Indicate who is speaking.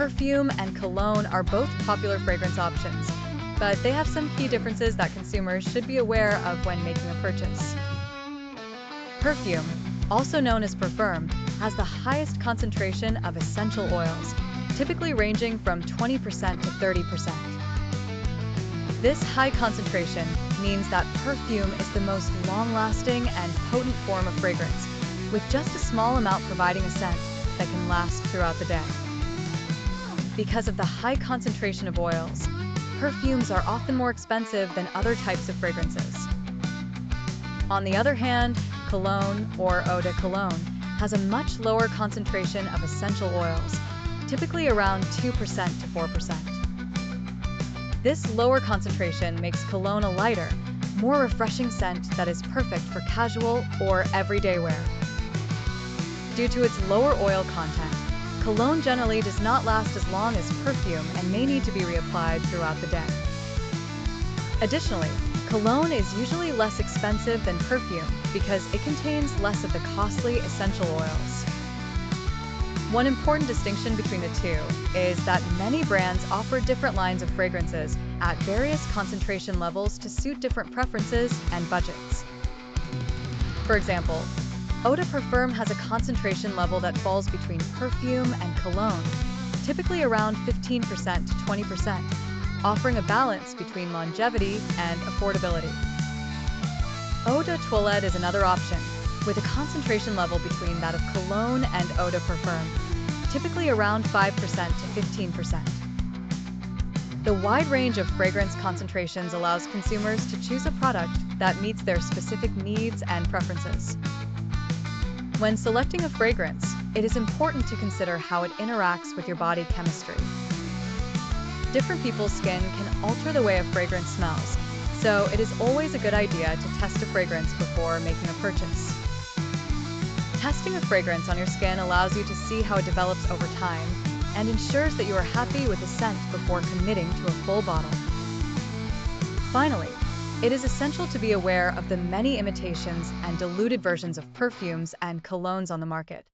Speaker 1: Perfume and cologne are both popular fragrance options, but they have some key differences that consumers should be aware of when making a purchase. Perfume, also known as perfume, has the highest concentration of essential oils, typically ranging from 20% to 30%. This high concentration means that perfume is the most long-lasting and potent form of fragrance, with just a small amount providing a scent that can last throughout the day. Because of the high concentration of oils, perfumes are often more expensive than other types of fragrances. On the other hand, cologne, or eau de cologne, has a much lower concentration of essential oils, typically around 2% to 4%. This lower concentration makes cologne a lighter, more refreshing scent that is perfect for casual or everyday wear. Due to its lower oil content, cologne generally does not last as long as perfume and may need to be reapplied throughout the day. Additionally, cologne is usually less expensive than perfume because it contains less of the costly essential oils. One important distinction between the two is that many brands offer different lines of fragrances at various concentration levels to suit different preferences and budgets. For example, eau de parfum has a concentration level that falls between perfume and cologne, typically around 15% to 20%, offering a balance between longevity and affordability. Eau de toilette is another option, with a concentration level between that of cologne and eau de parfum, typically around 5% to 15%. The wide range of fragrance concentrations allows consumers to choose a product that meets their specific needs and preferences. When selecting a fragrance, it is important to consider how it interacts with your body chemistry. Different people's skin can alter the way a fragrance smells, so it is always a good idea to test a fragrance before making a purchase. Testing a fragrance on your skin allows you to see how it develops over time and ensures that you are happy with the scent before committing to a full bottle. Finally, it is essential to be aware of the many imitations and diluted versions of perfumes and colognes on the market.